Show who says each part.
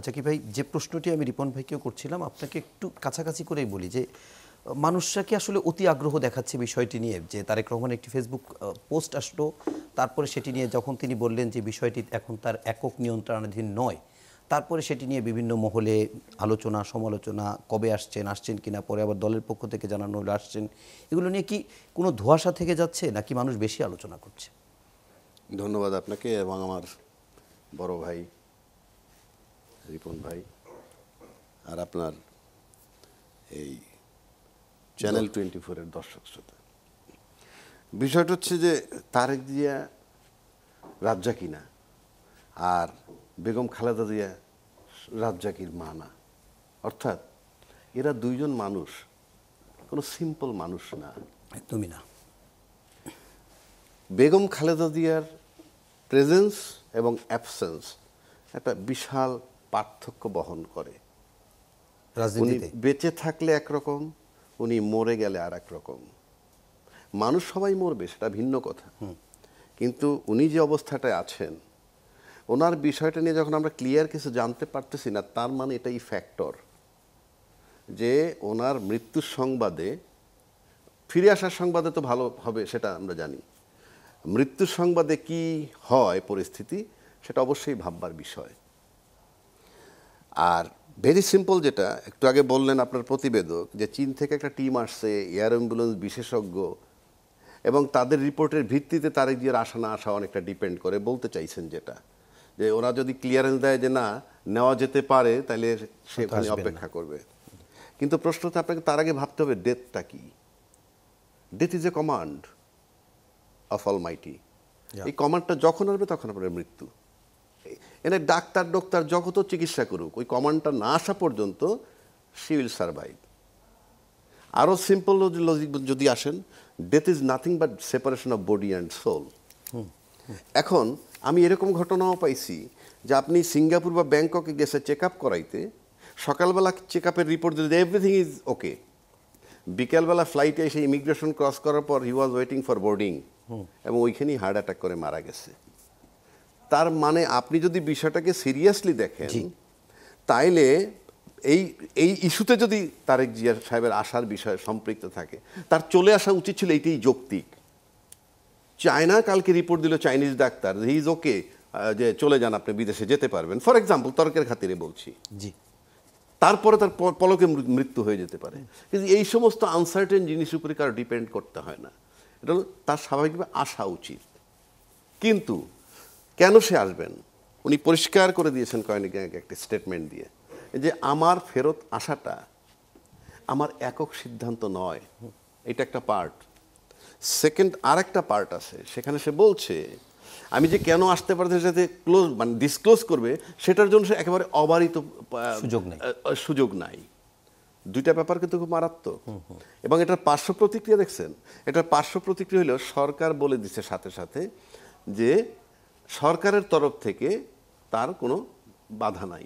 Speaker 1: আচ্ছা কি ভাই, যে প্রশ্নটি আমি রিপন ভাইকেও করছিলাম, আপনাকে একটু কাছাকাছি করেই বলি যে মানুষরা কি আসলে অতি আগ্রহ দেখাচ্ছে বিষয়টি নিয়ে? যে তারেক রহমান একটি ফেসবুক পোস্ট আসলো, তারপরে সেটি নিয়ে যখন তিনি বললেন যে বিষয়টি এখন তার একক নিয়ন্ত্রণাধীন নয়, তারপরে সেটি নিয়ে বিভিন্ন মহলে আলোচনা সমালোচনা, কবে আসছেন কিনা, পরে আবার দলের পক্ষ থেকে জানানো হলে আসছেন, এগুলো নিয়ে কি কোনো ধোঁয়াশা থেকে যাচ্ছে নাকি মানুষ বেশি আলোচনা করছে?
Speaker 2: ধন্যবাদ আপনাকে এবং আমার বড় ভাই রিপন ভাই আর আপনার এই চ্যানেল 24-এর দর্শক শ্রোতা। বিষয়টা হচ্ছে যে তারেক জিয়া রাজ্জাকি না, আর বেগম খালেদা জিয়া রাজ্জাকির মা না। অর্থাৎ এরা দুইজন মানুষ কোনো সিম্পল মানুষ না,
Speaker 1: একদমই না।
Speaker 2: বেগম খালেদা জিয়ার প্রেজেন্স এবং অ্যাবসেন্স একটা বিশাল পার্থক্য বহন করে। উনি
Speaker 1: রাজনীতিতে
Speaker 2: বেঁচে থাকলে একরকম, উনি মরে গেলে আর এক রকম। মানুষ সবাই মরবে, সেটা ভিন্ন কথা, কিন্তু উনি যে অবস্থাটায় আছেন, ওনার বিষয়টা নিয়ে যখন আমরা ক্লিয়ার কিছু জানতে পারতেছি না, তার মানে এটাই ফ্যাক্টর যে ওনার মৃত্যুর সংবাদে, ফিরে আসার সংবাদে তো ভালো হবে সেটা আমরা জানি, মৃত্যুর সংবাদে কি হয় পরিস্থিতি সেটা অবশ্যই ভাববার বিষয়। আর ভেরি সিম্পল, যেটা একটু আগে বললেন আপনার প্রতিবেদক, যে চীন থেকে একটা টিম আসছে, এয়ার অ্যাম্বুলেন্স বিশেষজ্ঞ, এবং তাদের রিপোর্টের ভিত্তিতে তারেক জিয়ার আসা না আসা অনেকটা ডিপেন্ড করে। বলতে চাইছেন যেটা, যে ওরা যদি ক্লিয়ারেন্স দেয় যে না নেওয়া যেতে পারে, তাহলে সে ওখানে অপেক্ষা করবে। কিন্তু প্রশ্নটা আপনাকে তার আগে ভাবতে হবে ডেথটা কি। Death is a command of Almighty. এই কমান্ডটা যখন আসবে তখন আপনার মৃত্যু। এনে ডাক্তার যত চিকিৎসা করুক, ওই কমান্ডটা না আসা পর্যন্ত শি উইল সার্ভাইভ। আরও সিম্পল লজিক যদি আসেন, death is nothing but separation of body and soul. এখন আমি এরকম ঘটনাও পাইছি যে আপনি সিঙ্গাপুর বা ব্যাংককে গেছে চেক আপ করাইতে, সকালবেলা চেক আপের রিপোর্ট দিলে এভরিথিং ইজ ওকে, বিকেলবেলা ফ্লাইটে এসে ইমিগ্রেশন ক্রস করার পর হি ওয়াজ ওয়েটিং ফর বোর্ডিং, এবং ওইখানেই হার্ট অ্যাটাক করে মারা গেছে। তার মানে আপনি যদি বিষয়টাকে সিরিয়াসলি দেখেন, তাইলে এই এই ইস্যুতে যদি তারেক জিয়া সাহেবের আসার বিষয়ে সম্পৃক্ত থাকে, তার চলে আসা উচিত ছিল। এইটাই যৌক্তিক। চায়না কালকে রিপোর্ট দিল, Chinese doctor, he is okay, যে চলে যান, আপনি বিদেশে যেতে পারবেন, ফর এক্সাম্পল, তর্কের খাতিরে বলছি।
Speaker 1: জি,
Speaker 2: তারপরে তার পলকে মৃত্যু হয়ে যেতে পারে। কিন্তু এই সমস্ত আনসার্টেন জিনিস উপরে কারো ডিপেন্ড করতে হয় না, এটা হলো তার স্বাভাবিকভাবে আসা উচিত। কিন্তু কেন সে আসবেন, উনি পরিষ্কার করে দিয়েছেন কয়েকদিন আগে একটা স্টেটমেন্ট দিয়ে, যে আমার ফেরত আসাটা আমার একক সিদ্ধান্ত নয়, এটা একটা পার্ট। সেকেন্ড আর একটা পার্ট আছে, সেখানে সে বলছে আমি যে কেন আসতে পারছি যাতে মানে ডিসক্লোজ করবে, সেটার জন্য সে একেবারে অবারিত সুযোগ নাই। দুইটা ব্যাপার কিন্তু খুব মারাত্মক। এবং এটার পার্শ্ব প্রতিক্রিয়া দেখছেন, এটার পার্শ্ব প্রতিক্রিয়া হলো সরকার বলে দিচ্ছে সাথে সাথে যে সরকারের তরফ থেকে তার কোনো বাধা নাই।